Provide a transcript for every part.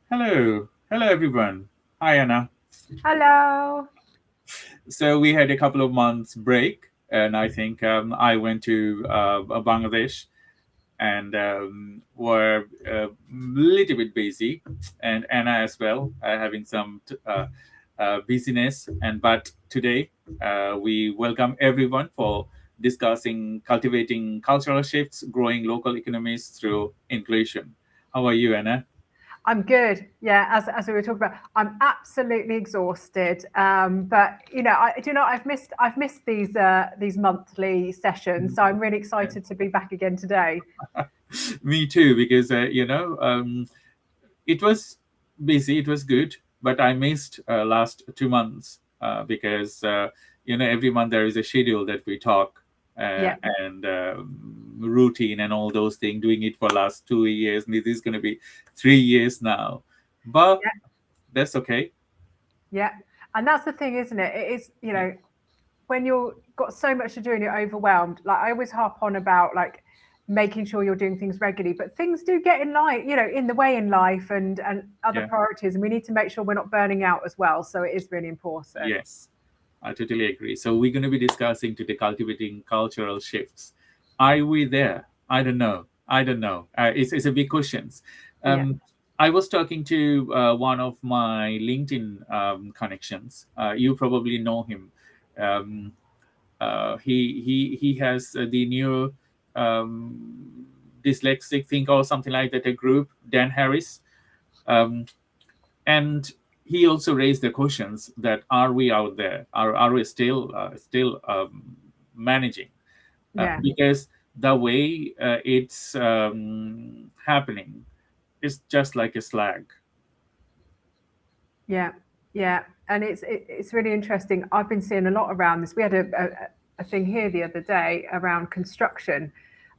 Hello everyone. Hi Anna. Hello. So we had a couple of months break, and I think I went to Bangladesh and were a little bit busy, and Anna as well, having some busyness. And but today we welcome everyone for discussing cultivating cultural shifts, growing local economies through inclusion. How are you, Anna? I'm good. Yeah, as we were talking about, I'm absolutely exhausted. But I've missed these monthly sessions, so I'm really excited to be back again today. Me too, because it was busy, it was good, but I missed last 2 months because every month there is a schedule that we talk uh, Yeah, and routine and all those things. Doing it for last 2 years, and this is going to be 3 years now, but yeah, that's okay. yeah. And that's the thing, isn't it? It is, when you've got so much to do and you're overwhelmed. Like I always harp on about like making sure you're doing things regularly, but things do get in the way in life and other Yeah. priorities, and we need to make sure we're not burning out as well. So it is really important. Yes, I totally agree. So we're going to be discussing today cultivating cultural shifts. Are we there? I don't know. I don't know. It's a big question. Yeah. Um, I was talking to one of my LinkedIn connections. You probably know him. Um, he has the new um, dyslexic thinker or something like that. A group, Dan Harris. Um, and he also raised the questions that are we out there, are we still managing, Yeah. because the way it's happening is just like a slag. Yeah, yeah, and it's really interesting. I've been seeing a lot around this. We had a thing here the other day around construction,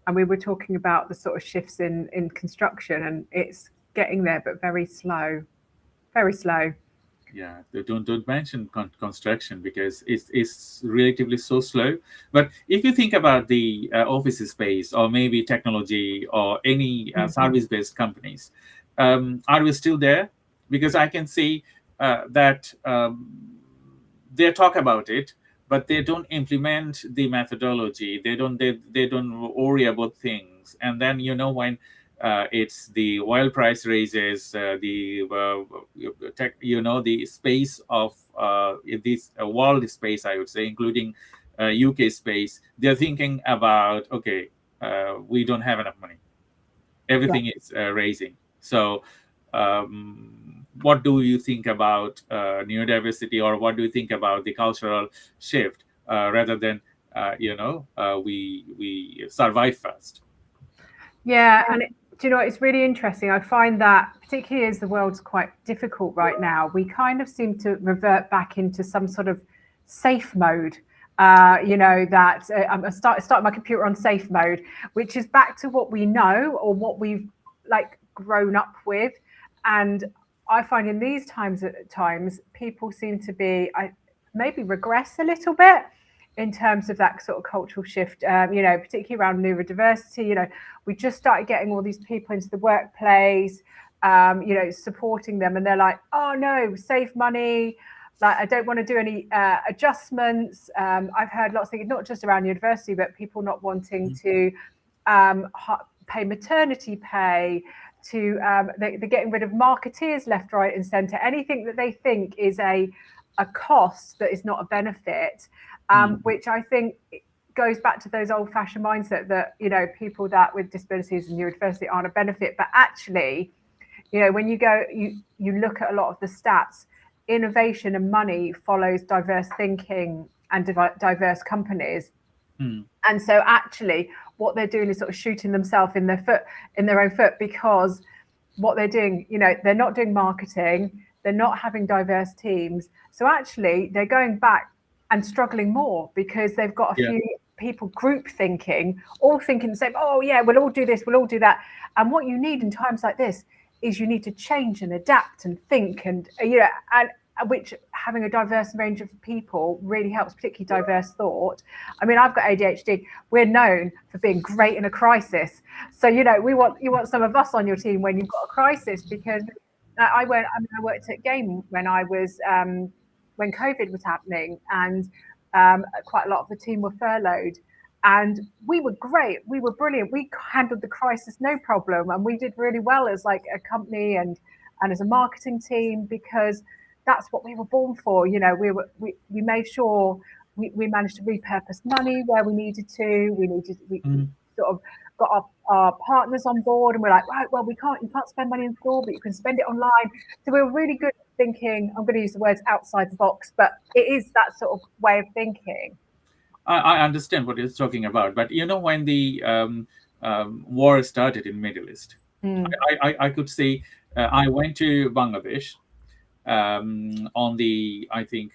and we were talking about the sort of shifts in construction, and it's getting there, but very slow, very slow. Yeah, don't mention construction because it's relatively so slow. But if you think about the office space or maybe technology or any Mhm. service based companies, are we still there? Because I can see that they talk about it, but they don't implement the methodology. They don't worry about things. And then when it's the oil price raises, the tech, the space of this world space, I would say, including UK space. They're thinking about, okay, we don't have enough money. Yeah. Everything is raising. So um, what do you think about neurodiversity, or what do you think about the cultural shift, rather than we survive first? Yeah, and do you know what? It's really interesting. I find that particularly as the world's quite difficult right now, we kind of seem to revert back into some sort of safe mode. That I'm start my computer on safe mode, which is back to what we know or what we've like grown up with. And I find in these times at times people seem to be I maybe regress a little bit in terms of that sort of cultural shift. Particularly around neurodiversity. We just started getting all these people into the workplace, supporting them, and they're like, oh no, save money. Like, I don't want to do any adjustments. I've heard lots of things, not just around university, but people not wanting to pay maternity pay. They're getting rid of marketeers left, right, and centre. Anything that they think is a cost that is not a benefit, Mm. which I think goes back to those old fashioned mindset that people that with disabilities and neurodiversity aren't a benefit, but actually, when you look at a lot of the stats, innovation and money follows diverse thinking and diverse companies. Mm. And so actually what they're doing is sort of shooting themselves in their own foot, because what they're doing, they're not doing marketing, they're not having diverse teams. So actually they're going back and struggling more because they've got a Yeah. few people group thinking, all thinking the same, oh yeah, we'll all do this, we'll all do that. And what you need in times like this is you need to change and adapt and think, and and which having a diverse range of people really helps, particularly diverse thought. I mean, I've got ADHD. We're known for being great in a crisis. So, we want you want some of us on your team when you've got a crisis, because I worked at Game when COVID was happening, and quite a lot of the team were furloughed. And we were great. We were brilliant. We handled the crisis no problem, and we did really well as like a company and as a marketing team because that's what we were born for. You know, we made sure we managed to repurpose money where we needed to. We Mhm. sort of got our partners on board, and we're like, right, well, you can't spend money in store, but you can spend it online. So we were really good at thinking. I'm going to use the words outside the box, but it is that sort of way of thinking. I understand what you're talking about, but when the war started in Middle East, Mm, I could say I went to Bangladesh on the, I think,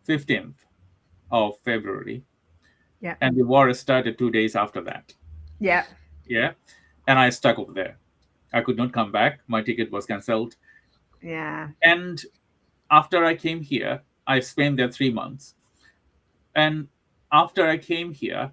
15th of February, yeah, and the war started 2 days after that. yeah, Yeah, and I stuck over there. I could not come back. My ticket was cancelled, yeah. and after I came here, I spent there 3 months. And after I came here,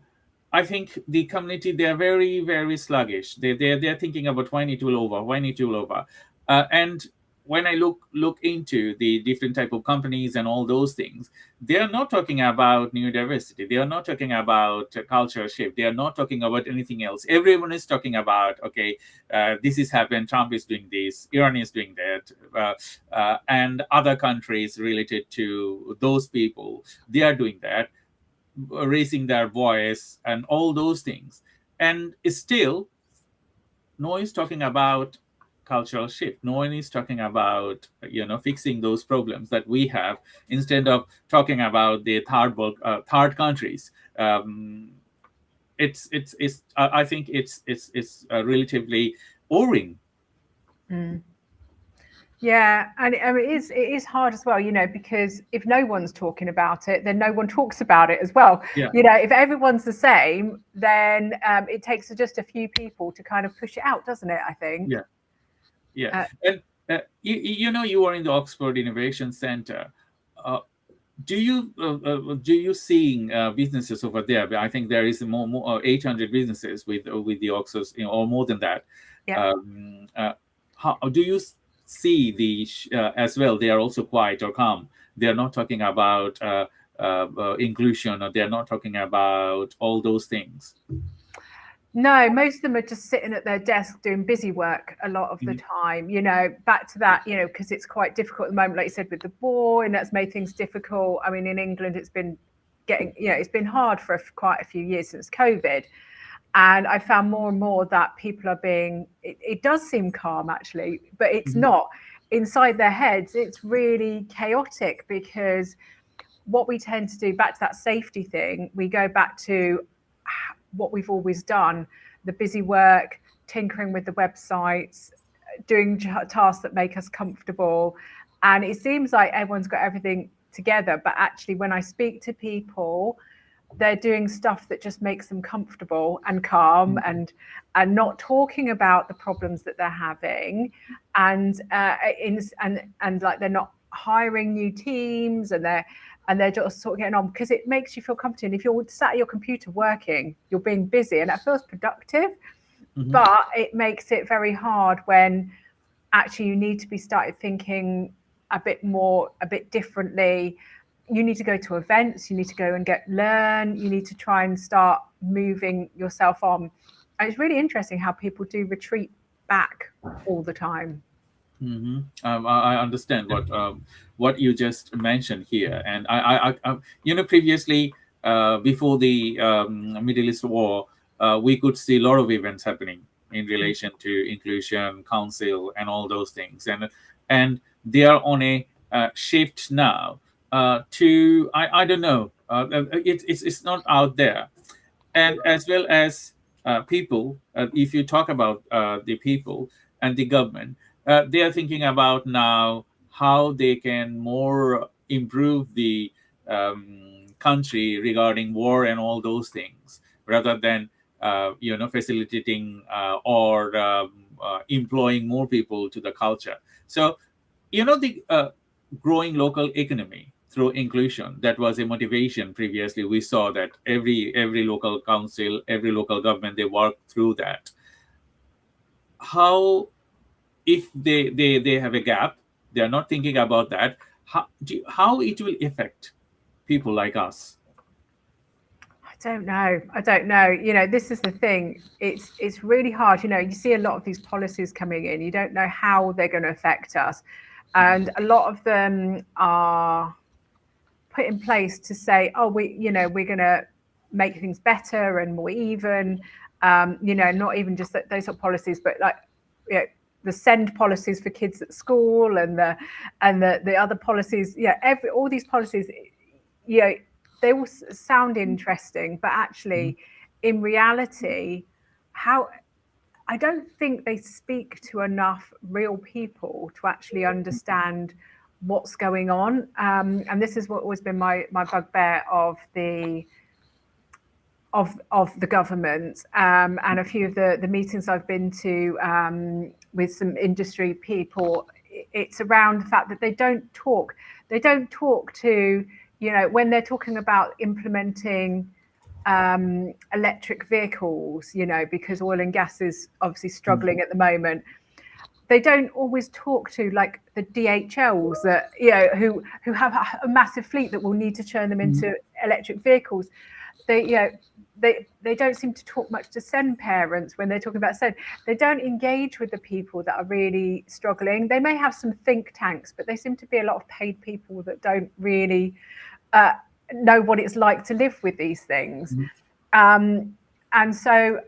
I think the community, they're very, very sluggish. They're thinking about when it will over, when it will over. And when I look into the different type of companies and all those things, they are not talking about new diversity. They are not talking about culture shift. They are not talking about anything else. Everyone is talking about, okay, this is happened. Trump is doing this. Iran is doing that, and other countries related to those people, they are doing that, raising their voice and all those things. And still, no one is talking about cultural shift. No one is talking about fixing those problems that we have. Instead of talking about the third countries, it's I think it's relatively boring. Mm. Yeah, and it is hard as well, because if no one's talking about it, then no one talks about it as well. Yeah, If everyone's the same, then it takes just a few people to kind of push it out, doesn't it? I think. yeah, yeah. Uh, And you are in the Oxford Innovation Center. Uh, do you seeing businesses over there? I think there is more 800 businesses with the Oxos, or more than that. yeah. Um, uh, how do you see the as well? They are also quiet or calm. They are not talking about inclusion, or they are not talking about all those things. No, most of them are just sitting at their desk doing busy work a lot of the Mhm. time. Back to that, because it's quite difficult at the moment, like you said, with the war, and that's made things difficult. I mean, in England, it's been it's been hard for quite a few years since COVID. And I found more and more that people are it does seem calm actually, but it's Mhm. not. Inside their heads, it's really chaotic because what we tend to do, back to that safety thing, we go back to what we've always done, the busy work, tinkering with the websites, doing tasks that make us comfortable. And it seems like everyone's got everything together, but actually, when I speak to people, they're doing stuff that just makes them comfortable and calm, and not talking about the problems that they're having, and and like they're not hiring new teams, and they're just sort of getting on because it makes you feel comfortable. And if you're sat at your computer working, you're being busy and that feels productive, Mhm. but it makes it very hard when actually you need to be started thinking a bit differently. You need to go to events, you need to go and learn, you need to try and start moving yourself on. And it's really interesting how people do retreat back all the time. I understand what you just mentioned here, and previously, before the Middle East war, we could see a lot of events happening in relation to inclusion, council, and all those things, and they are on a shift now to I don't know, it's not out there, and as well as people. If you talk about the people and the government, they are thinking about now how they can more improve the country regarding war and all those things, rather than facilitating or employing more people to the culture. So the growing local economy through inclusion, that was a motivation. Previously we saw that every local council, every local government, they work through that. How if they have a gap, they are not thinking about that. How it will affect people like us? I don't know. This is the thing. It's really hard. You see a lot of these policies coming in. You don't know how they're going to affect us, and a lot of them are put in place to say, oh, we're going to make things better and more even. Not even just those sort of policies, but like, the send policies for kids at school and the other policies. All these policies, they will sound interesting, but actually, in reality, how I don't think they speak to enough real people to actually understand what's going on. And this is what always been my bugbear of the government, and a few of the meetings I've been to with some industry people. It's around the fact that they don't talk to, when they're talking about implementing electric vehicles, because oil and gas is obviously struggling at the moment. They don't always talk to like the DHLs that, who have a massive fleet that will need to turn them into electric vehicles. They don't seem to talk much to send parents when they're talking about send. They don't engage with the people that are really struggling. They may have some think tanks, but they seem to be a lot of paid people that don't really know what it's like to live with these things. And so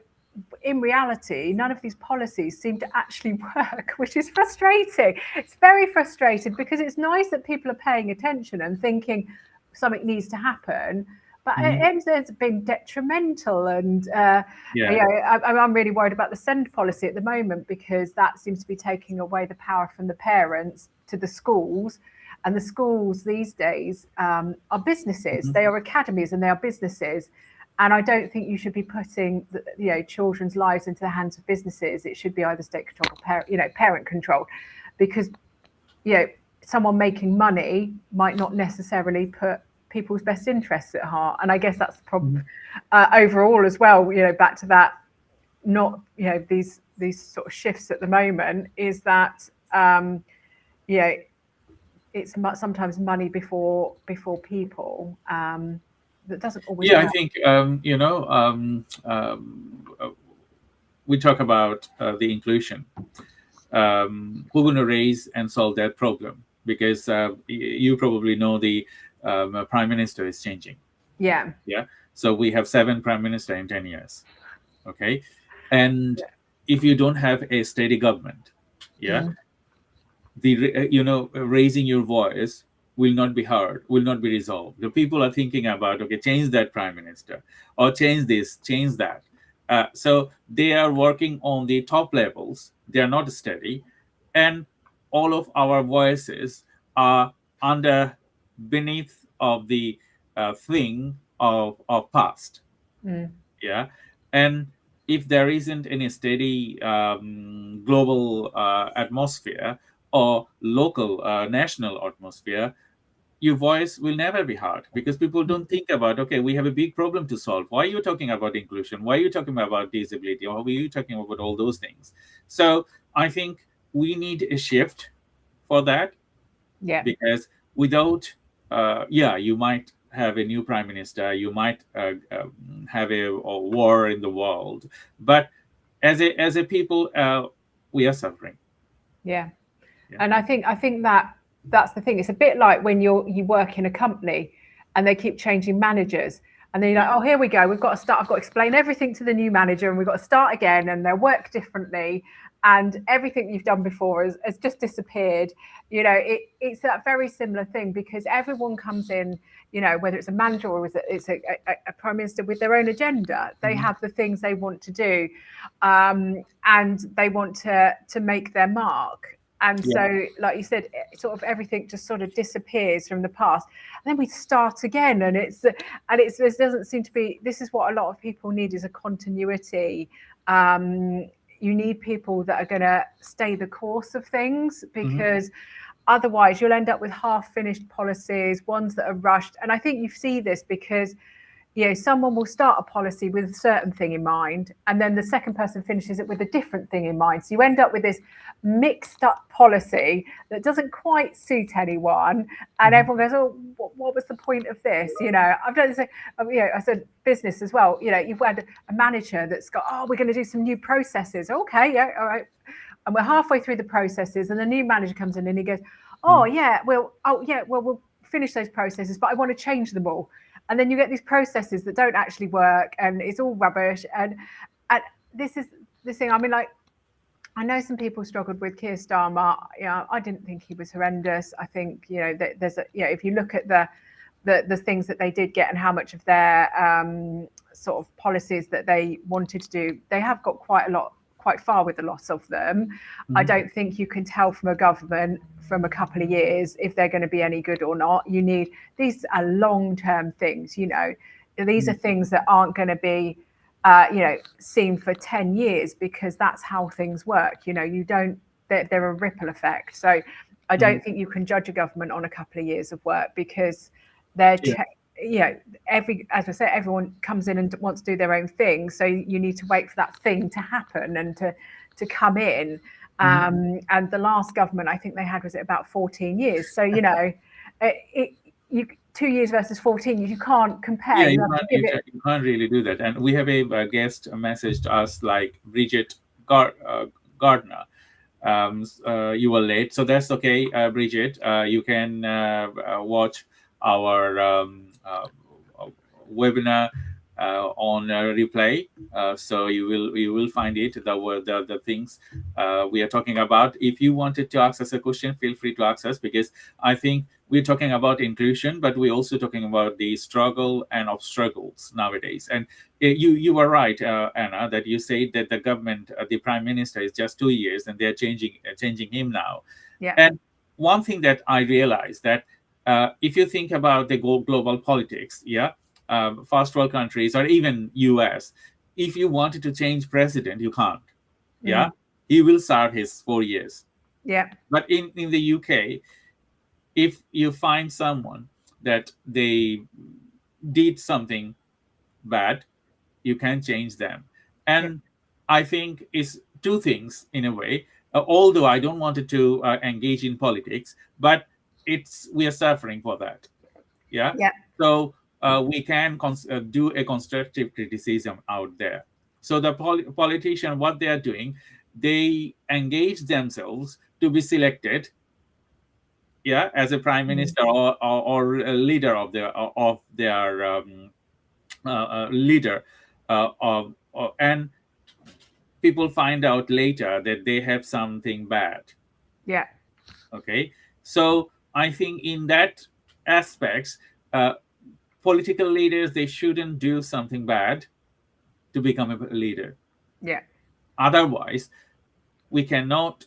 in reality, none of these policies seem to actually work, which is frustrating. It's very frustrating because it's nice that people are paying attention and thinking something needs to happen, but it ends up being detrimental. And I'm really worried about the send policy at the moment, because that seems to be taking away the power from the parents to the schools. And the schools these days are businesses. They are academies and they are businesses. And I don't think you should be putting children's lives into the hands of businesses. It should be either state control or parent control, because someone making money might not necessarily put people's best interests at heart. And I guess that's the problem overall as well. Back to that, not these sort of shifts at the moment, is that it's sometimes money before people. That doesn't always Yeah, work. I think we talk about the inclusion. We're going to raise and solve that problem, because you probably know the prime minister is changing. Yeah. So we have 7 prime minister in 10 years. Okay, and if you don't have a steady government, raising your voice will not be heard, will not be resolved. The people are thinking about, okay, change that prime minister, or change this, change that. So they are working on the top levels. They are not steady, and all of our voices are under beneath of the thing of past. Yeah, and if there isn't any steady global atmosphere or local national atmosphere, your voice will never be heard, because people don't think about, okay, we have a big problem to solve. Why are you talking about inclusion? Why are you talking about disability? Or why are you talking about all those things? So I think we need a shift for that, because without you might have a new prime minister, you might have a war in the world, but as a people, we are suffering. And I think that's the thing. It's a bit like when you work in a company and they keep changing managers, and then you're like, oh, here we go, we've got to start, I've got to explain everything to the new manager, and we've got to start again, and they'll work differently, and everything you've done before has just disappeared. It's that very similar thing, because everyone comes in, whether it's a manager or it's a prime minister, with their own agenda. They have the things they want to do, and they want to make their mark. And so, like you said, sort of everything just sort of disappears from the past, and then we start again. And there doesn't seem to be. This is what a lot of people need, is a continuity. You need people that are going to stay the course of things, because otherwise you'll end up with half-finished policies, ones that are rushed. And I think you see this because someone will start a policy with a certain thing in mind, and then the second person finishes it with a different thing in mind. So you end up with this mixed up policy that doesn't quite suit anyone, and everyone goes, "Oh, what was the point of this?" I've done this. I said business as well. You've had a manager that's got, "Oh, we're going to do some new processes." Okay, yeah, all right. And we're halfway through the processes, and the new manager comes in and he goes, "Oh yeah, well, we'll finish those processes, but I want to change them all." And then you get these processes that don't actually work, and it's all rubbish. And this is the thing. I mean, like, I know some people struggled with Keir Starmer. I didn't think he was horrendous. I think that there's if you look at the things that they did get and how much of their sort of policies that they wanted to do, they have got quite far with a lot of them. I don't think you can tell from a government from a couple of years if they're going to be any good or not. These are long-term things. These are things that aren't going to be seen for 10 years, because that's how things work. They're a ripple effect. So I don't think you can judge a government on a couple of years of work, because they're as I say, everyone comes in and wants to do their own thing. So you need to wait for that thing to happen and to come in. And the last government I think they had was about 14 years. So 2 years versus 14, you can't compare. You can't really do that. And we have a guest messaged us, like Bridget Gardner. You were late, so that's okay, Bridget. You can watch our webinar on replay, so you will find it, the things we are talking about. If you wanted to ask us a question, feel free to ask us, because I think we're talking about inclusion, but we're also talking about the struggle and of struggles nowadays. And you were right, Anna, that you said that the government, the prime minister, is just 2 years and they're changing him now. And one thing that I realized, that if you think about the global politics, first world countries or even US, if you wanted to change president, you can't. He will serve his 4 years. But in the UK, if you find someone that they did something bad, you can change them. And I think it's two things in a way, although I don't want to engage in politics, but we are suffering for that. So we can do a constructive criticism out there. So the politician, what they are doing, they engage themselves to be selected as a prime minister or a leader of their leader, and people find out later that they have something bad. Okay, so I think in that aspects, political leaders, they shouldn't do something bad to become a leader. Otherwise, we cannot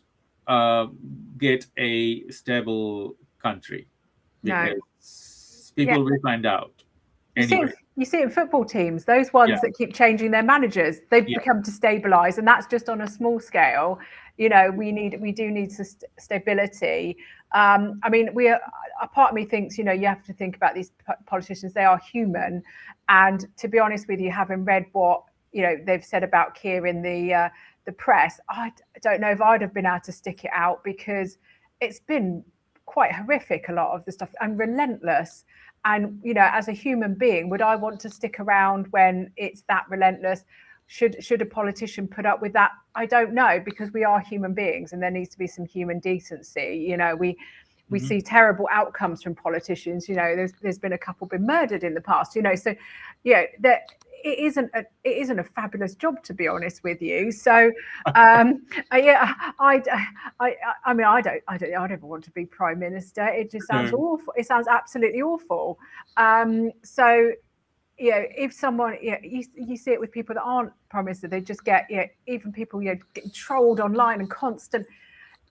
get a stable country, because people will find out. Anyway. You see it in football teams, those ones that keep changing their managers, they've become destabilized, and that's just on a small scale. We do need stability. I mean, a part of me thinks, you have to think about these politicians. They are human, and to be honest with you, having read what they've said about Keir in the press, I don't know if I'd have been able to stick it out, because it's been quite horrific, a lot of the stuff, and relentless. And as a human being, would I want to stick around when it's that relentless? Should a politician put up with that? I don't know, because we are human beings, and there needs to be some human decency. We see terrible outcomes from politicians. There's been a couple been murdered in the past. So it isn't a fabulous job, to be honest with you. So I mean, I never want to be prime minister. It just sounds awful. It sounds absolutely awful. So if someone, you see it with people that aren't prime minister, they just get even people getting trolled online and constant.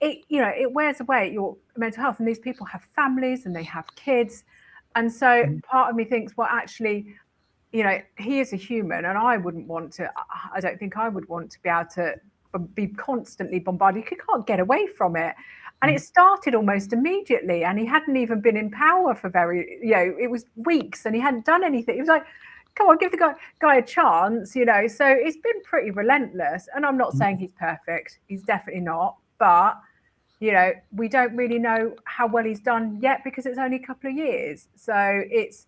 It wears away at your mental health, and these people have families and they have kids, and so part of me thinks, well, actually, he is a human, and I don't think I would want to be able to be constantly bombarded. You can't get away from it. And it started almost immediately, and he hadn't even been in power for it was weeks, and he hadn't done anything. It was like, come on, give the guy a chance, you know. So it's been pretty relentless. And I'm not Mhm. saying he's perfect. He's definitely not. But, you know, we don't really know how well he's done yet because it's only a couple of years. So it's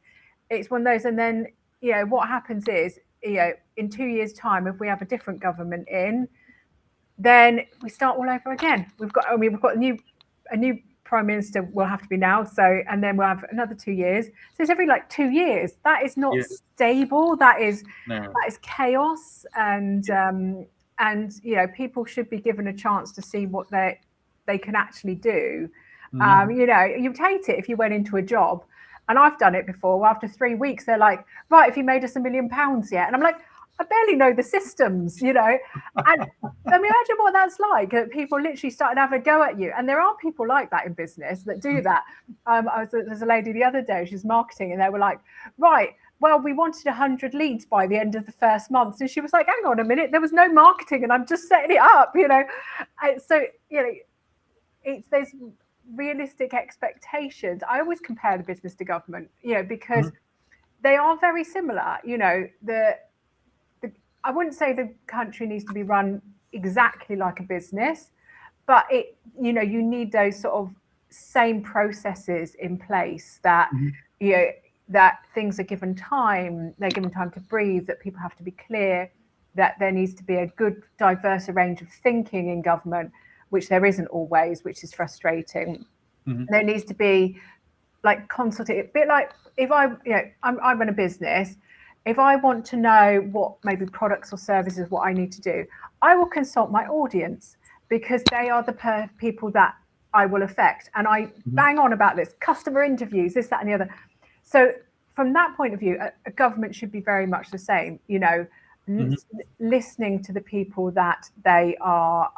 one of those. And then, you know, what happens is, you know, in 2 years' time, if we have a different government in, then we start all over again. We've got a new prime minister will have to be now. So, and then we'll have another 2 years. So it's every like 2 years. That is not Yeah. stable. No. That is chaos. And you know, people should be given a chance to see what they can actually do. Mhm. You know, you'd hate it if you went into a job, and I've done it before. After 3 weeks, they're like, "Right, have you made us £1 million yet?" And I'm like, "I barely know the systems," you know. And I mean, imagine what that's like. People literally starting having a go at you, and there are people like that in business that do that. There's a lady the other day. She's marketing, and they were like, "Right, well, we wanted 100 leads by the end of the first month," and she was like, "Hang on a minute, there was no marketing, and I'm just setting it up," you know. And so you know, there's realistic expectations. I always compare the business to government, you know, because Mhm. they are very similar. You know, I wouldn't say the country needs to be run exactly like a business, but you know, you need those sort of same processes in place that, Mhm. you know, that things are given time, they're given time to breathe, that people have to be clear, that there needs to be a good, diverse range of thinking in government, which there isn't always, which is frustrating. Mhm. There needs to be like consultative, a bit like if you know, I run a business. If I want to know what maybe products or services, what I need to do, I will consult my audience because they are the people that I will affect. And I Mhm. bang on about this, customer interviews, this, that, and the other. So from that point of view, a government should be very much the same, you know, Mhm. listening to the people that they are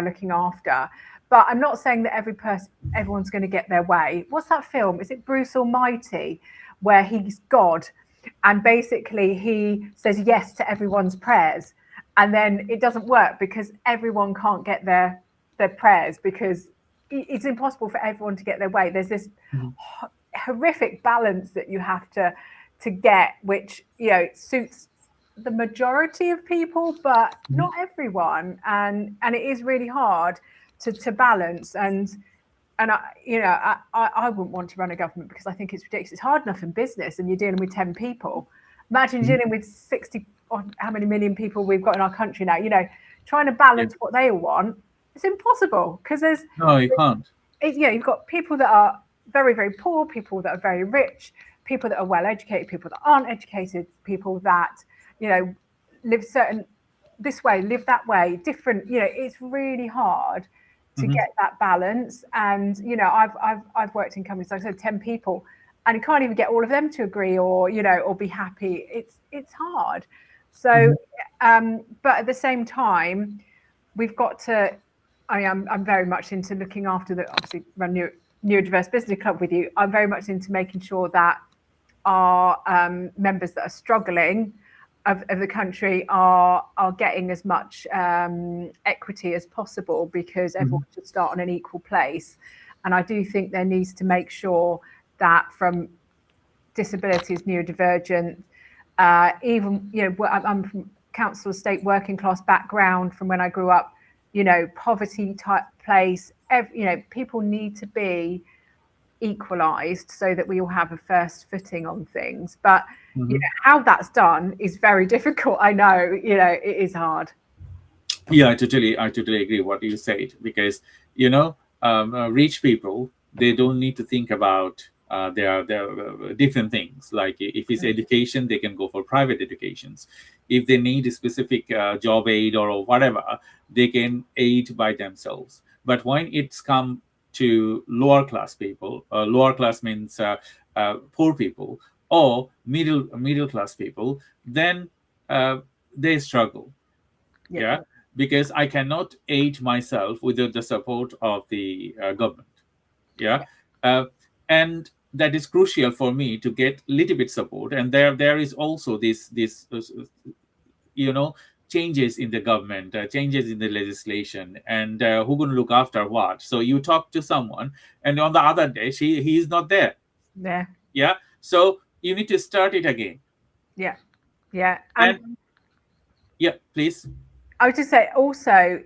looking after. But I'm not saying that everyone's going to get their way. What's that film? Is it Bruce Almighty, where he's God, and basically he says yes to everyone's prayers, and then it doesn't work because everyone can't get their prayers because it's impossible for everyone to get their way. There's this Mhm. horrific balance that you have to get, which, you know, suits the majority of people, but Mhm. not everyone, and it is really hard to balance. And you know, I wouldn't want to run a government because I think it's ridiculous. It's hard enough in business, and you're dealing with 10 people. Imagine Mhm. dealing with 60 or how many million people we've got in our country now. You know, trying to Yeah. balance what they all want, it's impossible because No, you can't. you know, you've got people that are very, very poor, people that are very rich, people that are well educated, people that aren't educated, people that, you know, live certain this way, live that way, different. You know, it's really hard to Mhm. get that balance. And you know, I've worked in companies, like I said, 10 people, and you can't even get all of them to agree or, you know, or be happy. It's hard. So, Mhm. but at the same time, we've got to. I mean, I'm very much into looking after the obviously run neurodiverse business club with you. I'm very much into making sure that our members that are struggling of the country are getting as much equity as possible because Mhm. everyone should start on an equal place. And I do think there needs to make sure that from disabilities, neurodivergent, even, you know, I'm from council estate working class background from when I grew up, you know, poverty type place. You know, people need to be equalised so that we all have a first footing on things. But you Mhm. know, how that's done is very difficult. I know, you know, it is hard. Yeah, I totally agree what you said because you know, rich people, they don't need to think about their different things. Like if it's education, they can go for private educations. If they need a specific job aid or whatever, they can aid by themselves. But when it's come to lower class people, lower class means poor people or middle class people, then uh, they struggle. Yeah, Yeah, because I cannot aid myself without the support of the government. Yeah, uh, and that is crucial for me to get little bit support. And there is also this you know, changes in the government, changes in the legislation, and who going to look after what. So you talk to someone, and on the other day he is not there. yeah, Yeah, so you need to start it again. Yeah. Yeah. And yeah, please. I would just say also,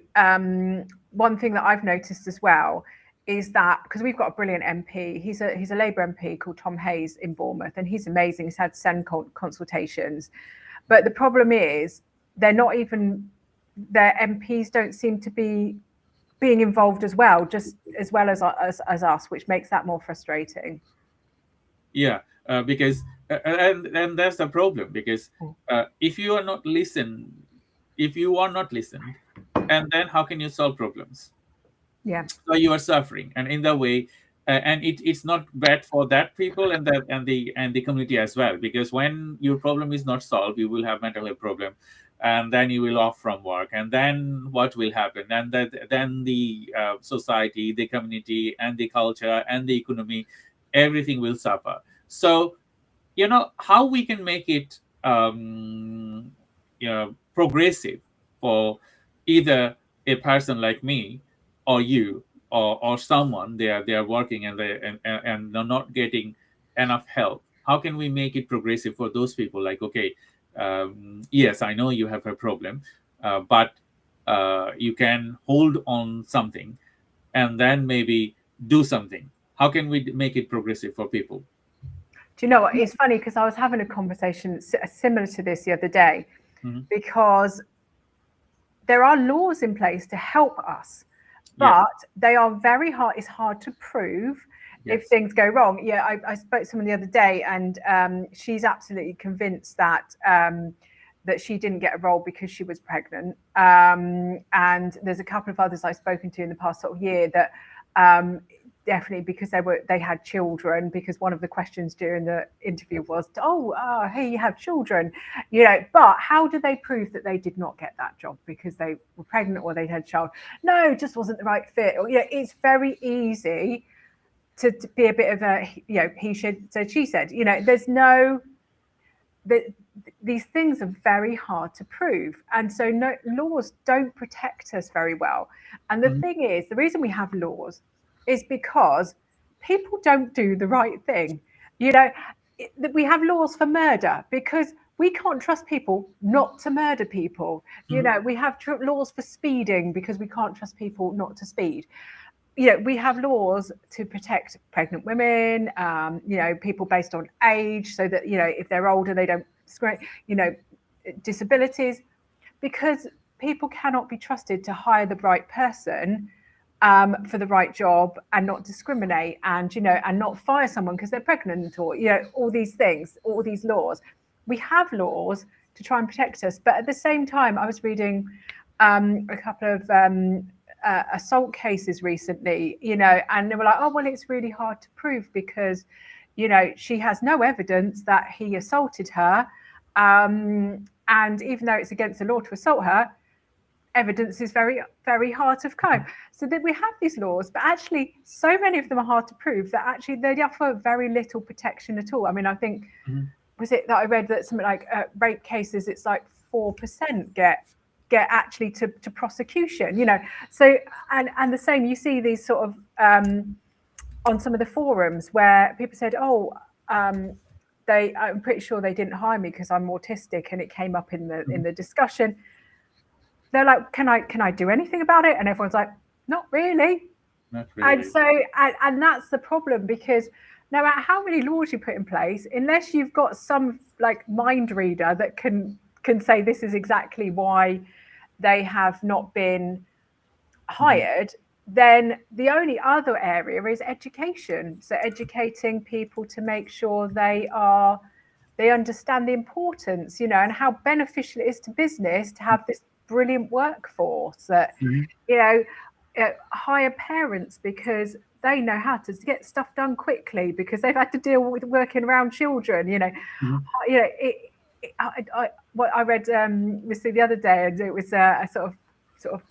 one thing that I've noticed as well is that because we've got a brilliant MP, he's a Labour MP called Tom Hayes in Bournemouth, and he's amazing. He's had SEN consultations, but the problem is they're not even their MPs don't seem to be being involved as well, just as well as us, which makes that more frustrating. Yeah, because and that's the problem, because if you are not listened, if you are not listened, and then how can you solve problems? Yeah. So you are suffering, and in the way, and it's not bad for that people and the community as well, because when your problem is not solved, you will have mental health problem, and then you will off from work, and then what will happen? And that then the society, the community, and the culture and the economy, everything will suffer. So how we can make it progressive for either a person like me or you, or someone, they are working and they're not getting enough help. How can we make it progressive for those people? Like, okay, yes, I know you have a problem, but you can hold on something and then maybe do something. How can we make it progressive for people? Do you know what? It's funny because I was having a conversation similar to this the other day, Mhm. because there are laws in place to help us, Yeah. but they are very hard. It's hard to prove if Yes. things go wrong. Yeah, I spoke to someone the other day, and she's absolutely convinced that that she didn't get a role because she was pregnant. And there's a couple of others I've spoken to in the past sort of year that definitely because they had children, because one of the questions during the interview was, hey, you have children, but how do they prove that they did not get that job because they were pregnant or they had a child? No, it just wasn't the right fit. Or it's very easy to be a bit of a he said she said. There's no these things are very hard to prove, and so no laws don't protect us very well. And the Mhm. thing is, the reason we have laws is because people don't do the right thing. We have laws for murder because we can't trust people not to murder people. Mhm. We have laws for speeding because we can't trust people not to speed. We have laws to protect pregnant women, people based on age, so that if they're older they don't discriminate, disabilities, because people cannot be trusted to hire the right person for the right job and not discriminate, and and not fire someone because they're pregnant, or all these things, all these laws. We have laws to try and protect us, but at the same time, I was reading a couple of assault cases recently, and they were like, oh well, it's really hard to prove because she has no evidence that he assaulted her, and even though it's against the law to assault her, evidence is very, very hard to come. So that we have these laws, but actually so many of them are hard to prove that actually they offer very little protection at all. I mean, I think, Mhm. was it that I read that something like rape cases, it's like 4% get actually to prosecution, so and the same, you see these sort of on some of the forums where people said, I'm pretty sure they didn't hire me because I'm autistic, and it came up in the discussion. They're like, can I do anything about it? And everyone's like, not really. Not And really. so and that's the problem, because no matter how many laws you put in place, unless you've got some like mind reader that can say this is exactly why they have not been Mhm. hired, then the only other area is education. So educating people to make sure they understand the importance, and how beneficial it is to business to have this brilliant workforce that, Mhm. you know, hire parents because they know how to get stuff done quickly because they've had to deal with working around children. Mhm. What I read the other day, and it was a sort of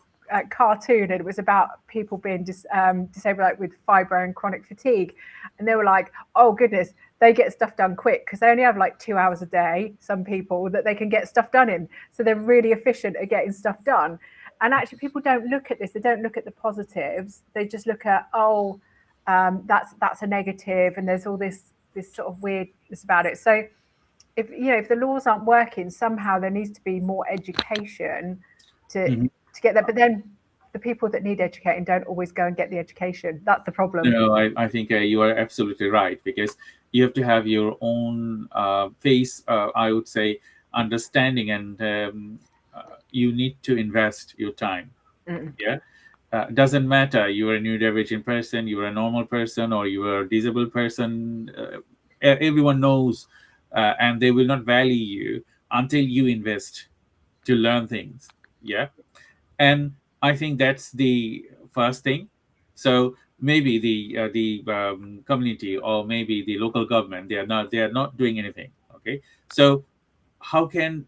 cartoon, and it was about people being disabled, like with fibro and chronic fatigue, and they were like, oh goodness, they get stuff done quick because they only have like 2 hours a day, some people, that they can get stuff done in, so they're really efficient at getting stuff done. And actually people don't look at this, they don't look at the positives, they just look at, that's a negative, and there's all this sort of weirdness about it. So if the laws aren't working, somehow there needs to be more education to Mhm. get that. But then the people that need educating don't always go and get the education. That's the problem. No, I think you are absolutely right, because you have to have your own face, I would say, understanding, and you need to invest your time. Mm. Yeah. Doesn't matter you are a neurodivergent person, you are a normal person, or you are a disabled person. Everyone knows, and they will not value you until you invest to learn things. Yeah. And I think that's the first thing. So maybe the community, or maybe the local government, they are not doing anything. Okay. So how can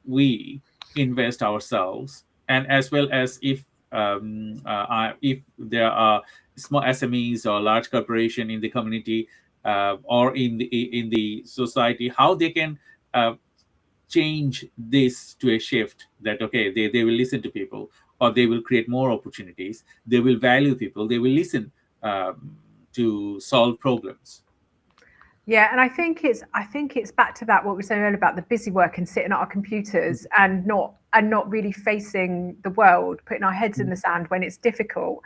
we invest ourselves, and as well as if there are small SMEs or large corporation in the community, or in the society, how they can uh, change this to a shift, that okay, they will listen to people, or they will create more opportunities, they will value people, they will listen, to solve problems. Yeah, and I think it's back to that what we were saying earlier about the busy work and sitting at our computers and not really facing the world, putting our heads in the sand when it's difficult.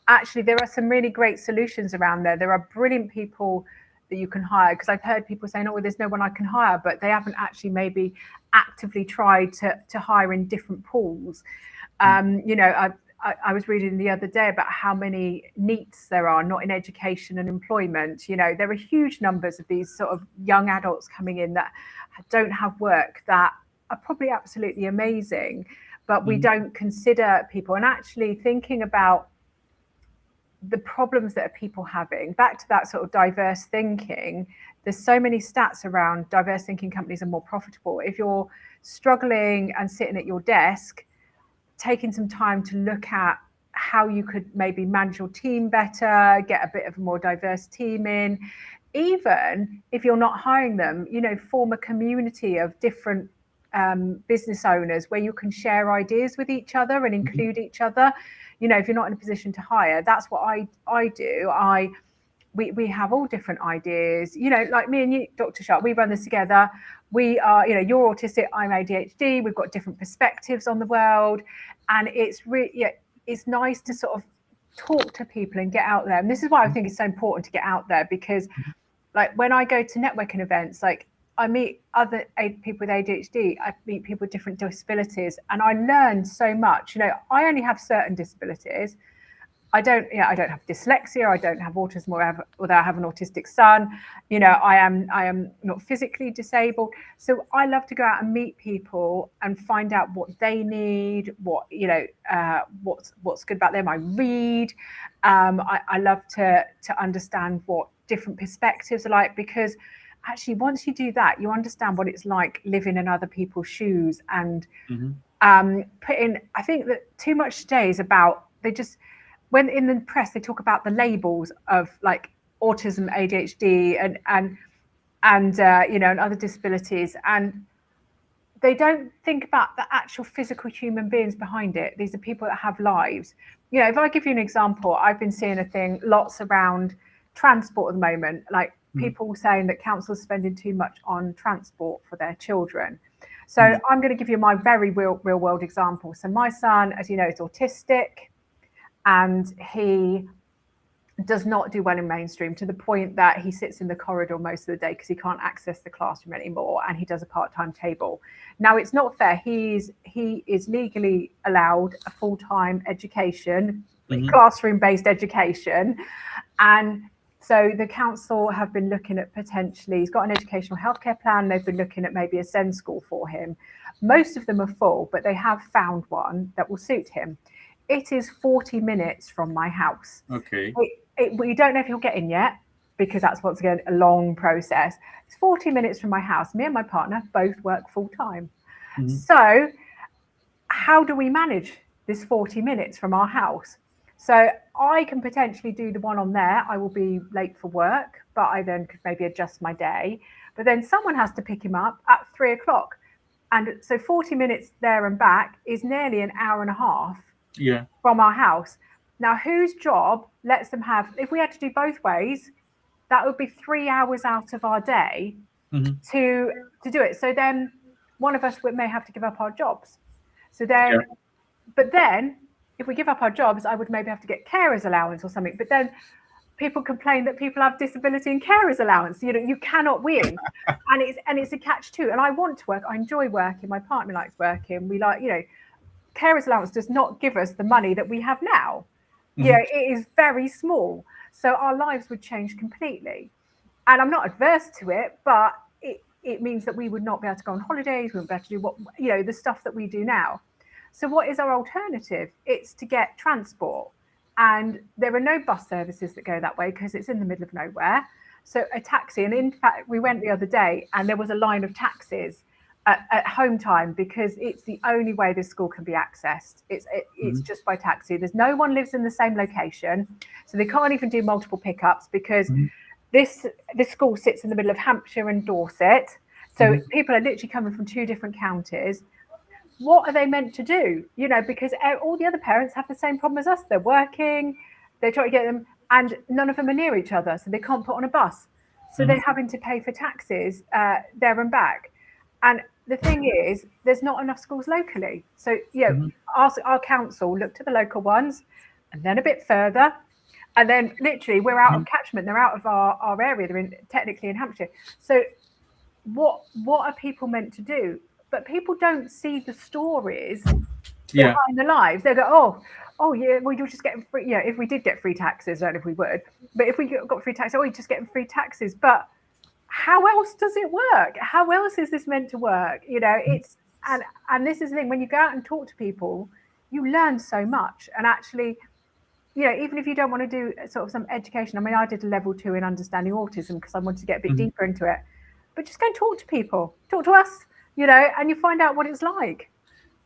Actually, there are some really great solutions around there. There are brilliant people that you can hire, because I've heard people saying, "Oh, well, there's no one I can hire," but they haven't actually maybe actively tried to hire in different pools. I was reading the other day about how many NEETs there are, not in education and employment. There are huge numbers of these sort of young adults coming in that don't have work, that are probably absolutely amazing, but we Mhm. don't consider people. And actually thinking about the problems that are people having, back to that sort of diverse thinking, there's so many stats around diverse thinking companies are more profitable. If you're struggling and sitting at your desk, taking some time to look at how you could maybe manage your team better, get a bit of a more diverse team in. Even if you're not hiring them, form a community of different business owners where you can share ideas with each other and Mhm. include each other. If you're not in a position to hire, that's what I do. We have all different ideas. Like me and you, Dr. Sharp, we run this together. We are, you're autistic, I'm ADHD. We've got different perspectives on the world, and it's nice to sort of talk to people and get out there. And this is why I think it's so important to get out there, because, like, when I go to networking events, like, I meet other people with ADHD, I meet people with different disabilities, and I learn so much. I only have certain disabilities. I don't have dyslexia, I don't have autism, although I have an autistic son. I am not physically disabled. So I love to go out and meet people and find out what they need, what's good about them. I read. I love to understand what different perspectives are like, because actually once you do that, you understand what it's like living in other people's shoes. And Mhm. I think that too much today is about, they just, when in the press they talk about the labels of, like, autism, ADHD, and other disabilities, and they don't think about the actual physical human beings behind it. These are people that have lives. If I give you an example, I've been seeing a thing lots around transport at the moment, like Mhm. people saying that councils spending too much on transport for their children. So Mhm. I'm going to give you my very real world example. So my son, as you know, is autistic, and he does not do well in mainstream, to the point that he sits in the corridor most of the day because he can't access the classroom anymore, and he does a part-time table. Now, it's not fair. He is legally allowed a full-time education, Mhm. classroom-based education, and so the council have been looking at, potentially, he's got an educational healthcare plan. They've been looking at maybe a SEND school for him. Most of them are full, but they have found one that will suit him. It is 40 minutes from my house. Okay. We don't know if he'll get in yet, because that's, once again, a long process. It's 40 minutes from my house. Me and my partner both work full time. Mhm. So how do we manage this 40 minutes from our house? So I can potentially do the one on there. I will be late for work, but I then could maybe adjust my day. But then someone has to pick him up at 3 o'clock. And so 40 minutes there and back is nearly an hour and a half Yeah. from our house. Now, whose job lets them have, if we had to do both ways, that would be 3 hours out of our day Hmm. to do it. So then one of us may have to give up our jobs. So Yeah. then, but then if we give up our jobs, I would maybe have to get carers allowance or something. But then people complain that people have disability and carers allowance. You know, you cannot win, and it's a catch too. And I want to work. I enjoy working. My partner likes working. We like, you know, carers allowance does not give us the money that we have now. Yeah, Hmm. it is very small. So our lives would change completely. And I'm not adverse to it, but it means that we would not be able to go on holidays, we wouldn't be able to do what, you know, the stuff that we do now. So what is our alternative? It's to get transport. And there are no bus services that go that way because it's in the middle of nowhere. So a taxi, and in fact, we went the other day and there was a line of taxis at home time because it's the only way this school can be accessed. It's Hmm. just by taxi. There's no one lives in the same location, so they can't even do multiple pickups because Hmm. this school sits in the middle of Hampshire and Dorset. So Hmm. people are literally coming from two different counties. What are they meant to do? You know, because all the other parents have the same problem as us. They're working, they're trying to get them, and none of them are near each other, so they can't put on a bus. So Hmm. they're having to pay for taxis there and back. And the thing is, there's not enough schools locally. So, you know, Hmm. our council looked at the local ones and then a bit further. And then literally we're out of catchment. They're out of our area. They're technically in Hampshire. So what are people meant to do? But people don't see the stories Yeah. behind the lives. They go, oh yeah, well you're just getting free. Yeah, if we did get free taxes, I don't know if we would, but if we got free taxes, oh, you're just getting free taxes. But how else does it work? How else is this meant to work? You know, it's and this is the thing. When you go out and talk to people, you learn so much. And actually, you know, even if you don't want to do sort of some education, I mean, I did a level 2 in understanding autism because I wanted to get a bit Hmm. deeper into it. But just go and talk to people, talk to us, you know, and you find out what it's like.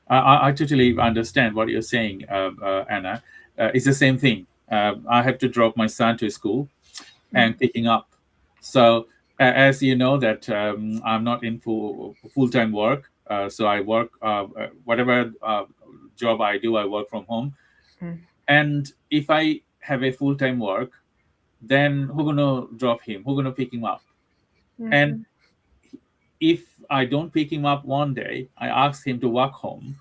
I totally understand what you're saying, Anna. It's the same thing. I have to drop my son to school and Mm, picking up. So, as you know, that I'm not in full time work. So I work whatever job I do, I work from home. mm, And if I have a full time work, then who gonna drop him? Who gonna pick him up? And mm, if I don't pick him up one day, I ask him to walk home,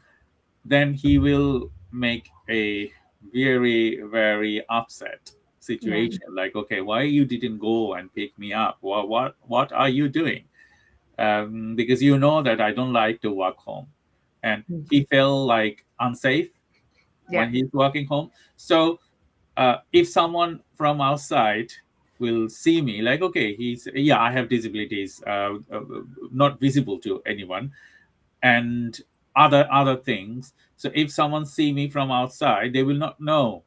then he will make a very very upset yeah, situation, like, okay, why you didn't go and pick me up? What are you doing? Because you know that I don't like to walk home. And mm, he felt like unsafe yeah, when he's walking home. So if someone from outside will see me, like, okay, he's, yeah, I have disabilities, not visible to anyone, and other things. So if someone see me from outside, they will not know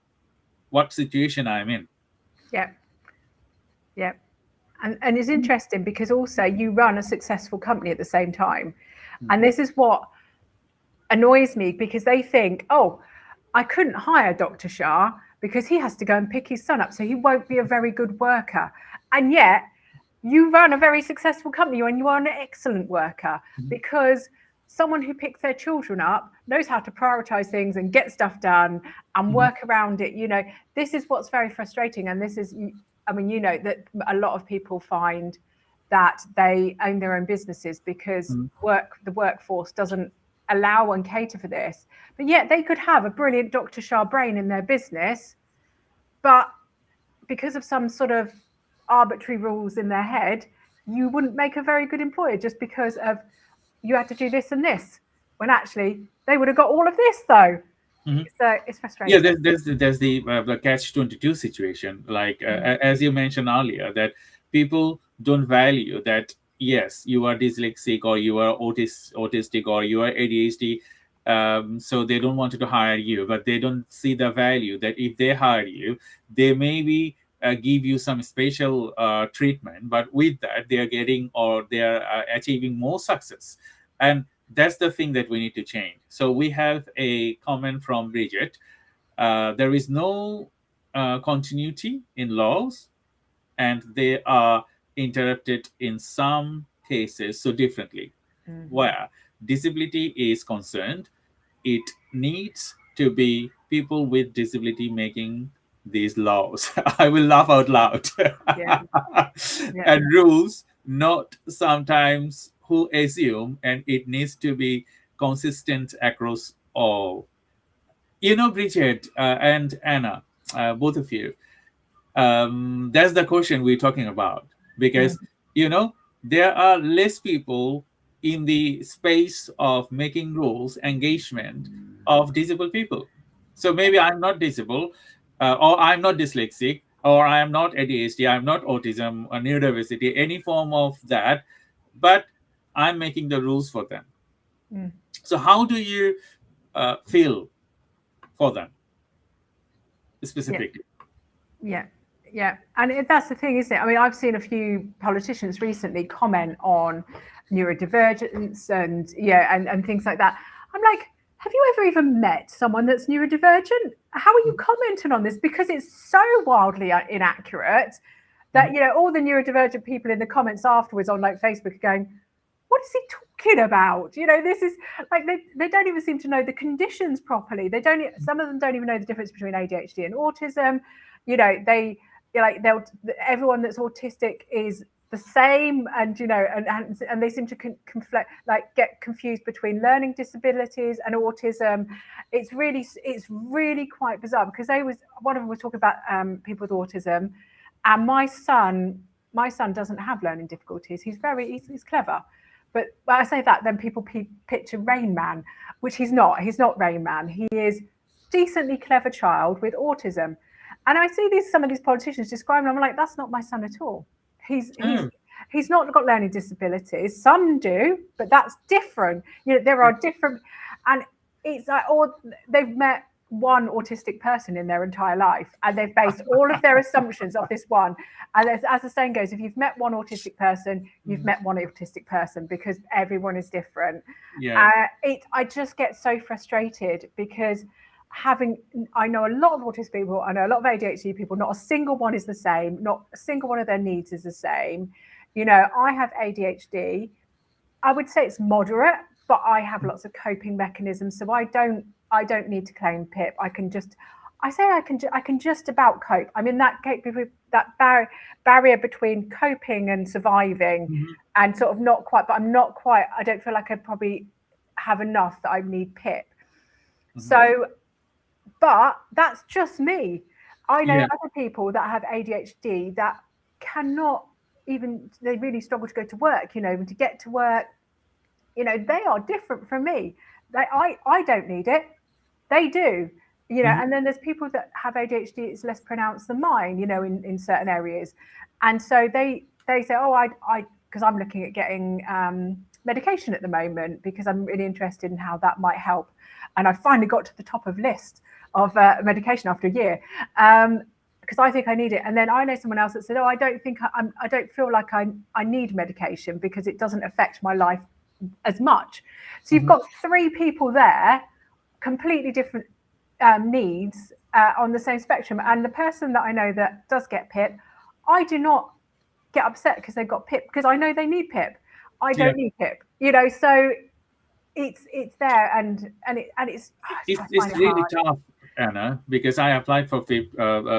what situation I'm in. yeah, yeah. And it's interesting because also you run a successful company at the same time. And this is what annoys me because they think, oh, I couldn't hire Dr. Shah because he has to go and pick his son up, so he won't be a very good worker. And yet, you run a very successful company and you are an excellent worker Mhm. because someone who picks their children up knows how to prioritize things and get stuff done and Mhm. work around it. You know, this is what's very frustrating. And this is, I mean, you know, that a lot of people find that they own their own businesses because Mhm. the workforce doesn't allow and cater for this. But yet they could have a brilliant Dr. Shah brain in their business, but because of some sort of arbitrary rules in their head, you wouldn't make a very good employer just because of you had to do this and this. When actually they would have got all of this though. Mhm. So it's Yeah, frustrating. there's the catch 22 situation, like, Mm, as you mentioned earlier, that people don't value that, yes, you are dyslexic, or you are autistic, or you are ADHD. So they don't want to hire you, but they don't see the value that if they hire you, they maybe give you some special treatment, but with that they are getting, or they are achieving more success. And that's the thing that we need to change. So we have a comment from Bridget. There is no continuity in laws, and they are interrupted in some cases so differently. mhm. Where disability is concerned, it needs to be people with disability making these laws. I will laugh out loud. Yeah, yeah, And rules not sometimes who assume, and it needs to be consistent across all. Bridget and Anna, both of you, that's the question we're talking about, because Mm. you know there are less people in the space of making rules engagement of disabled people. So maybe I'm not disabled, or I'm not dyslexic, or I am not ADHD, I'm not autism or neurodiversity, any form of that, but I'm making the rules for them. Mm. So how do you feel for them Yeah. specifically? Yeah, yeah, and that's the thing, isn't it? I mean, I've seen a few politicians recently comment on neurodivergence and and things like that. I'm like, have you ever even met someone that's neurodivergent? How are you commenting on this? Because it's so wildly inaccurate that all the neurodivergent people in the comments afterwards on like Facebook are going, what is he talking about? This is like they don't even seem to know the conditions properly. They don't. Some of them don't even know the difference between ADHD and autism. They'll everyone that's autistic is the same, and they seem to conflict, like get confused between learning disabilities and autism. It's really quite bizarre because one of them was talking about people with autism, and my son doesn't have learning difficulties. He's clever. But when I say that, then people picture Rain Man, which he's not. He's not Rain Man. He is decently clever child with autism. And I see some of these politicians describing him. I'm like, that's not my son at all. He's he's Mm, he's not got learning disabilities. Some do, but that's different. There are different, and it's like, or they've met one autistic person in their entire life, and they've based all of their assumptions off this one. And as the saying goes, if you've met one autistic person, you've met one autistic person, because everyone is different. yeah. I just get so frustrated because I know a lot of autistic people, I know a lot of ADHD people, not a single one is the same, not a single one of their needs is the same. I have ADHD. I would say it's moderate, but I have lots of coping mechanisms, so I don't need to claim PIP. I can just about cope. I'm in that barrier between coping and surviving, Mhm, and sort of not quite. But I'm not quite. I don't feel like I probably have enough that I need PIP. mhm. So, but that's just me. I know Yeah. other people that have ADHD that cannot even. They really struggle to go to work. To get to work, they are different from me. I don't need it. They do. Mhm. And then there's people that have ADHD, it's less pronounced than mine, in certain areas. And so they say, oh, because I'm looking at getting medication at the moment because I'm really interested in how that might help. And I finally got to the top of list of medication after a year. Because I think I need it. And then I know someone else that said, "Oh, I don't feel like I need medication because it doesn't affect my life as much." So you've Mhm. got three people there, completely different needs on the same spectrum. And the person that I know that does get PIP, I do not get upset because they've got PIP because I know they need PIP. I Yeah. don't need PIP, so it's there, and It's, I find it's it really hard. tough, Anna, because I applied for FIP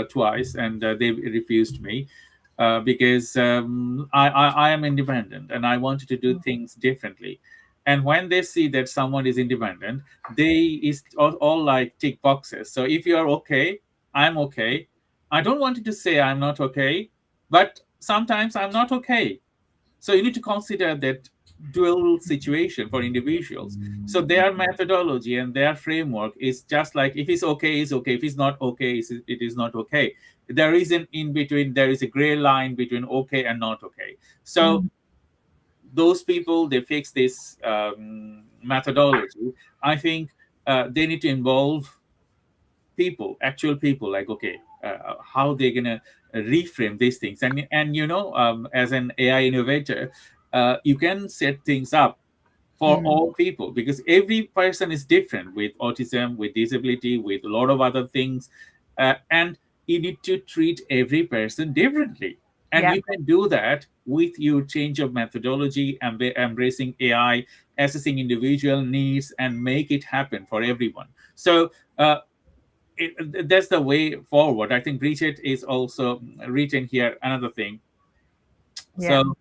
twice, and they refused me, because I am independent and I wanted to do things differently. And when they see that someone is independent, they is all like tick boxes. So if you are okay, I'm okay. I don't want you to say I'm not okay, but sometimes I'm not okay. So you need to consider that dual situation for individuals. So their methodology and their framework is just like, if it's okay, it's okay. If it's not okay, it is not okay. There is an in between. There is a gray line between okay and not okay. So Mm. those people, they fix this methodology. I think they need to involve people, actual people, like, okay, how they're gonna reframe these things. And as an AI innovator, you can set things up for Mm. all people, because every person is different, with autism, with disability, with a lot of other things, and you need to treat every person differently. And Yeah, you can do that with your change of methodology and embracing AI, assessing individual needs, and make it happen for everyone. So that's the way forward. I think Bridget is also written here another thing. yeah, So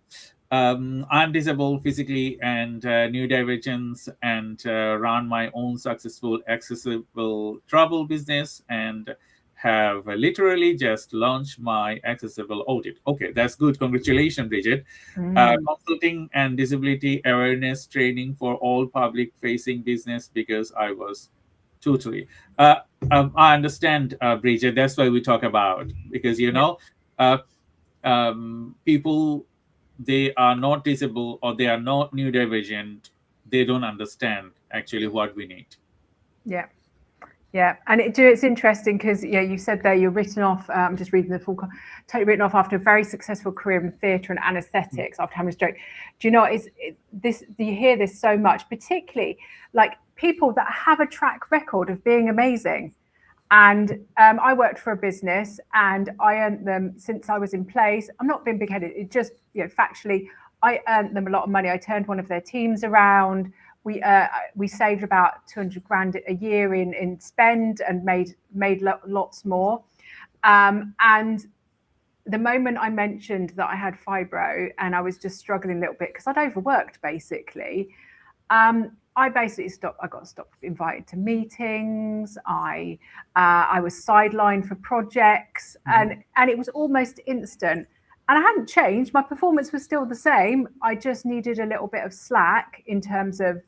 I'm disabled physically and neurodivergence, and run my own successful accessible travel business, and have literally just launched my accessible audit. Okay, that's good. Congratulations, Bridget. Consulting and disability awareness training for all public facing business, because I was totally. Uh, I understand, Bridget. That's why we talk about, because Yeah. uh, people, they are not disabled or they are not neurodivergent, they don't understand actually what we need. Yeah. Yeah, and it's interesting because you said there you're written off. I'm just reading the full, totally written off after a very successful career in theatre and anaesthetics after having a stroke. Do you know this? You hear this so much, particularly like people that have a track record of being amazing. And I worked for a business, and I earned them since I was in place. I'm not being big-headed. It just, factually, I earned them a lot of money. I turned one of their teams around. We saved about 200 grand a year in spend, and made lots more. And the moment I mentioned that I had fibro and I was just struggling a little bit because I'd overworked basically, I basically stopped. I got stopped invited to meetings. I was sidelined for projects, and it was almost instant. And I hadn't changed. My performance was still the same. I just needed a little bit of slack in terms of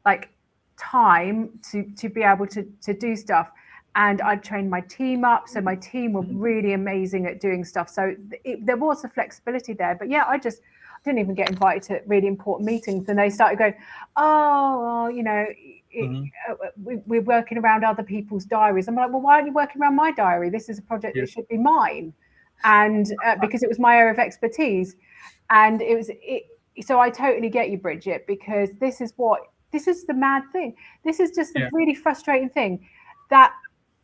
like time to be able to do stuff. And I trained my team up, so my team were really amazing at doing stuff. So there was a flexibility there. But yeah, I didn't even get invited to really important meetings, and they started going, "Oh, Mhm. we're working around other people's diaries." I'm like, "Well, why aren't you working around my diary? This is a project Yeah, that should be mine," and because it was my area of expertise, and it was it. So I totally get you, Bridget, because this is the mad thing. This is just the yeah, really frustrating thing, that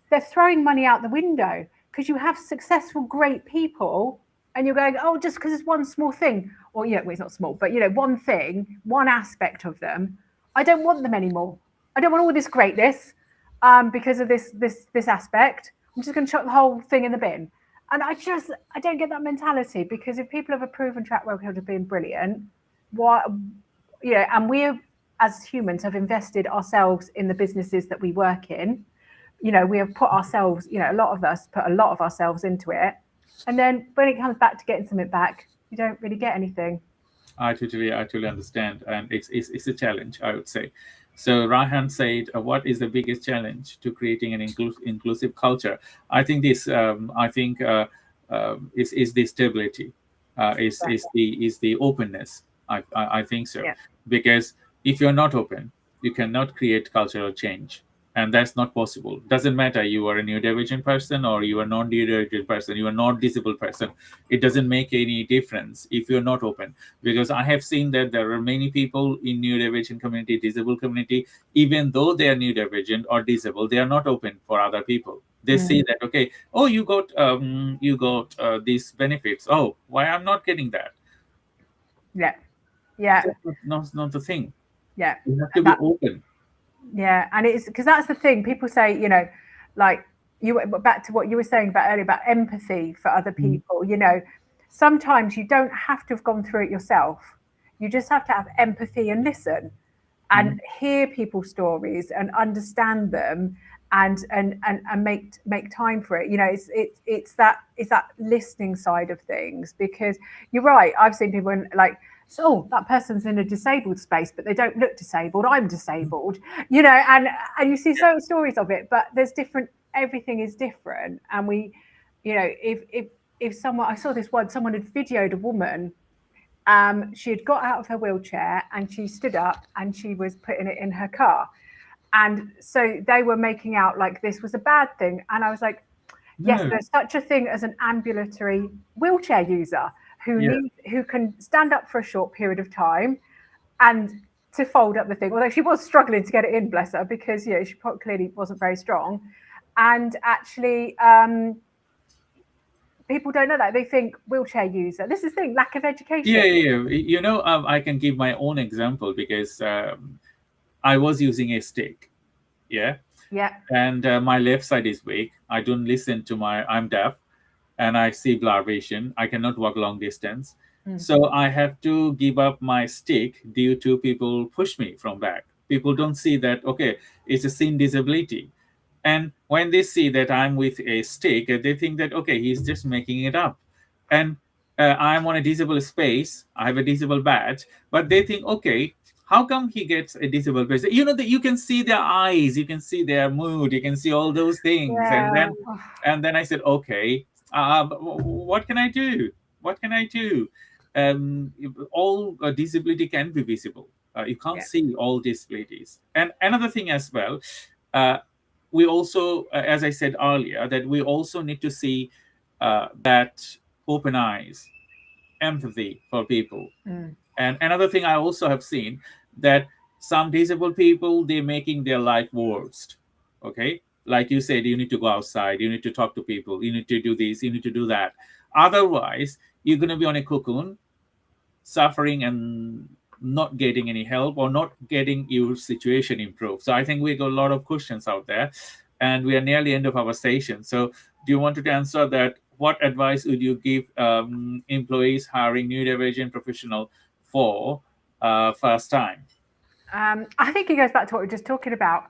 they're throwing money out the window because you have successful, great people, and you're going, oh, just because it's one small thing, or well, it's not small, but one thing, one aspect of them, I don't want them anymore. I don't want all this greatness because of this aspect. I'm just going to chuck the whole thing in the bin. And I don't get that mentality, because if people have a proven track record of being brilliant, what and we as humans have invested ourselves in the businesses that we work in. We have put ourselves, a lot of us put a lot of ourselves into it. And then when it comes back to getting something back, you don't really get anything. I totally understand, and it's a challenge, I would say. So Rahan said, "What is the biggest challenge to creating an inclusive culture?" I think is the stability, is the openness. I think so, Yeah. because if you're not open, you cannot create cultural change, and that's not possible. Doesn't matter you are a neurodivergent person or you are non-neurodivergent person, you are not disabled person. It doesn't make any difference if you're not open, because I have seen that there are many people in neurodivergent community, disabled community, even though they are neurodivergent or disabled, they are not open for other people. They say that, okay, oh, you got these benefits. Oh, why I'm not getting that? Yeah. Yeah. That's not the thing. Yeah. You have to be That open. Yeah, and it's because that's the thing. People say, like you back to what you were saying about earlier about empathy for other Mhm. people. Sometimes you don't have to have gone through it yourself. You just have to have empathy and listen and Mhm. hear people's stories and understand them, and make time for it. It's that listening side of things, because you're right. I've seen people like, so that person's in a disabled space, but they don't look disabled. I'm disabled, and you see so stories of it, but there's different. Everything is different, and if someone, I saw this one, someone had videoed a woman. She had got out of her wheelchair and she stood up and she was putting it in her car. And so they were making out like this was a bad thing. And I was like, yes, No. there's such a thing as an ambulatory wheelchair user Yeah. who can stand up for a short period of time and to fold up the thing. Although she was struggling to get it in, bless her, because she clearly wasn't very strong. And actually, people don't know that. They think wheelchair user. This is the thing, lack of Yeah, education. yeah, yeah. I can give my own example, because I was using a stick. Yeah. Yeah. And my left side is weak. I don't listen to I'm deaf, and I see blur vision. I cannot walk long distance. So I have to give up my stick due to people push me from back. People don't see that, okay, it's a seen disability. And when they see that I'm with a stick, they think that, okay, he's just making it up. And I'm on a disabled space, I have a disabled badge, but they think, okay, how come he gets a disabled badge? You know, that you can see their eyes, you can see their mood, you can see all those things. Yeah. And then I said, okay, what can I do? What can I do? All disability can be visible. You can't Yeah. see all disabilities. And another thing as well, uh, we also, as I said earlier, that we also need to see that open eyes, empathy for people. And another thing I also have seen that some disabled people, they're making their life worst. Okay, like you said, you need to go outside, you need to talk to people, you need to do this, you need to do that. Otherwise, you're going to be on a cocoon, suffering and not getting any help or not getting your situation improved. So I think we got a lot of questions out there, and we are nearly end of our session. So do you want to answer that? What advice would you give employees hiring neurodivergent professional for first time? I think it goes back to what we were just talking about.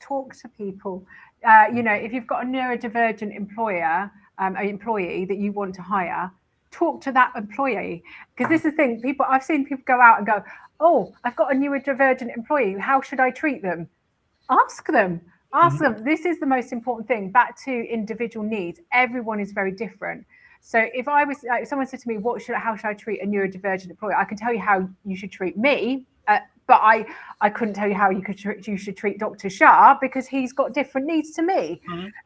Talk to people. If you've got a neurodivergent employee that you want to hire, talk to that employee. Because this is the thing, I've seen people go out and go, oh, I've got a neurodivergent employee. How should I treat them? Ask them. Ask them. This is the most important thing. Back to individual needs. Everyone is very different. So if someone said to me, how should I treat a neurodivergent employee? I can tell you how you should treat me, but I couldn't tell you how you should treat Dr. Shah because he's got different needs to me.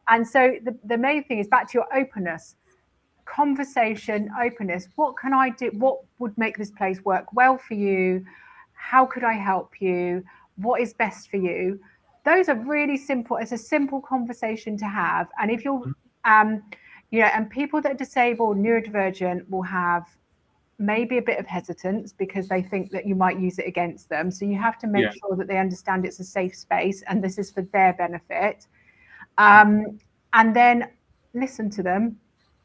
And so the main thing is back to your openness, conversation, openness. What can I do? What would make this place work well for you? How could I help you? What is best for you? Those are really simple. It's a simple conversation to have. And if you're, and people that are disabled, neurodivergent will have maybe a bit of hesitance because they think that you might use it against them. So you have to make sure that they understand it's a safe space and this is for their benefit. And then listen to them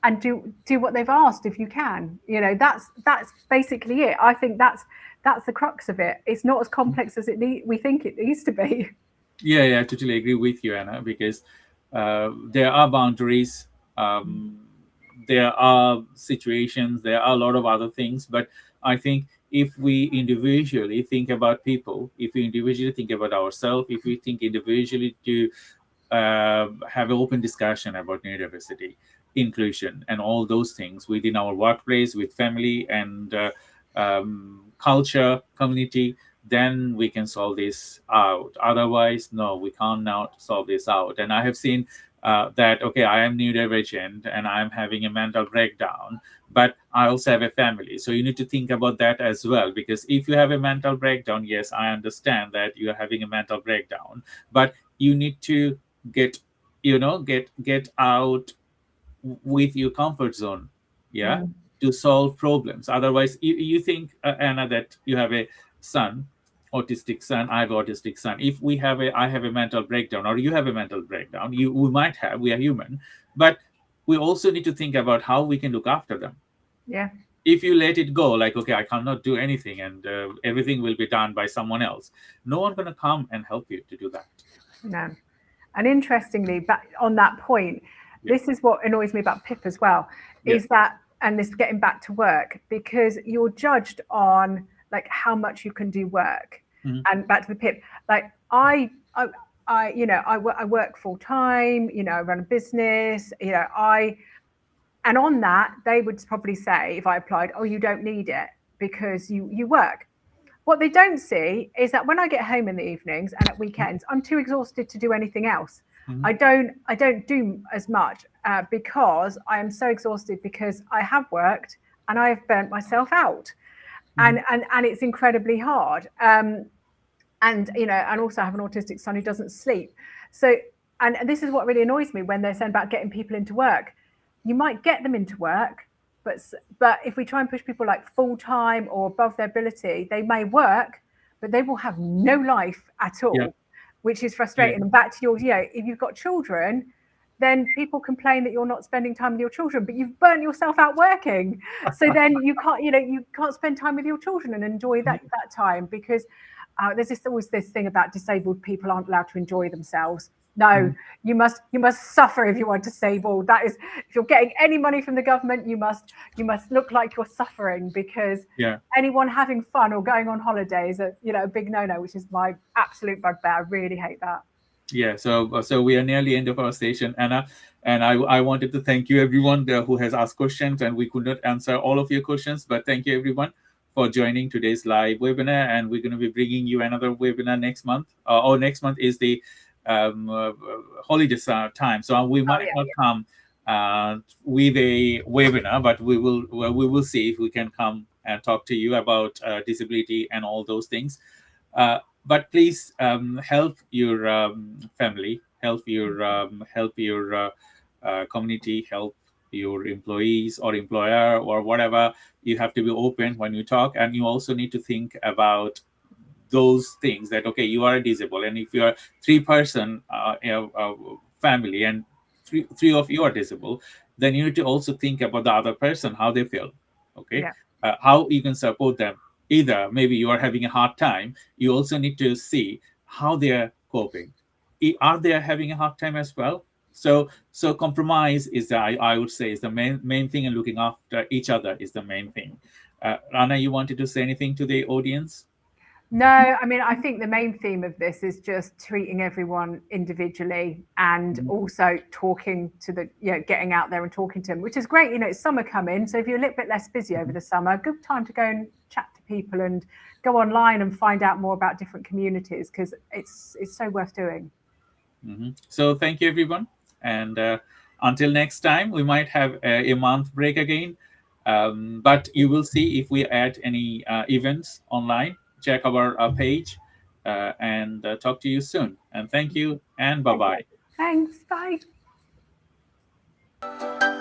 and do what they've asked if you can. That's basically it. I think that's the crux of it. It's not as complex as we think it needs to be. Yeah, I totally agree with you, Anna, because there are boundaries, there are situations, there are a lot of other things. But I think if we individually think about people, if we individually think about ourselves, if we think individually to have an open discussion about neurodiversity, inclusion, and all those things within our workplace, with family and culture, community, then we can solve this out. Otherwise, no, we can't now solve this out. And I have seen that, okay, I am neurodivergent and I'm having a mental breakdown, but I also have a family. So you need to think about that as well, because if you have a mental breakdown, yes, I understand that you are having a mental breakdown, but you need to get out with your comfort zone, yeah, to solve problems. Otherwise, you think, Anna, that you have a son, autistic son, I have autistic son. If I have a mental breakdown, or you have a mental breakdown, we might have, we are human, but we also need to think about how we can look after them. Yeah. If you let it go, like, okay, I cannot do anything and everything will be done by someone else, no one's going to come and help you to do that. No. And interestingly, back on that point, this is what annoys me about PIP as well, is that, and this getting back to work, because you're judged on like how much you can do work. And back to the PIP, like I work full time, I run a business, and on that, they would probably say, if I applied, oh, you don't need it because you work. What they don't see is that when I get home in the evenings and at weekends, I'm too exhausted to do anything else. I don't do as much because I am so exhausted because I have worked and I have burnt myself out, and it's incredibly hard. And also I have an autistic son who doesn't sleep. So, and this is what really annoys me when they're saying about getting people into work. You might get them into work, but if we try and push people like full time or above their ability, they may work, but they will have no life at all, which is frustrating. And back to your, if you've got children, then people complain that you're not spending time with your children, but you've burnt yourself out working. So then you can't, you can't spend time with your children and enjoy that time because there's always this thing about disabled people aren't allowed to enjoy themselves. No, Mhm. you must suffer if you are disabled. That is, if you're getting any money from the government, you must look like you're suffering because Yeah. anyone having fun or going on holiday is a big no-no, which is my absolute bugbear. I really hate that. Yeah, so we are nearly end of our session, Anna, and I wanted to thank you everyone there who has asked questions, and we could not answer all of your questions, but thank you everyone for joining today's live webinar, and we're going to be bringing you another webinar next month. Or next month is the holiday time, so we Oh might yeah, not come with a webinar, but we will see if we can come and talk to you about disability and all those things. But please help your family, help your community, help your employees or employer or whatever. You have to be open when you talk, and you also need to think about those things that okay, you are disabled, and if you are three-person family and three of you are disabled, then you need to also think about the other person, how they feel. Okay, yeah. how you can support them. Either maybe you are having a hard time, you also need to see how they are coping. Are they having a hard time as well? So compromise is the I would say is the main thing, and looking after each other is the main thing. Rana, you wanted to say anything to the audience? No, I mean, I think the main theme of this is just treating everyone individually and Mhm. also talking to getting out there and talking to them, which is great. It's summer coming. So if you're a little bit less busy over Mhm. the summer, good time to go and chat to people and go online and find out more about different communities because it's so worth doing. So thank you everyone, and until next time, we might have a month break again, but you will see if we add any events online. Check our page, and talk to you soon. And thank you, and bye Okay. bye. Thanks. Bye.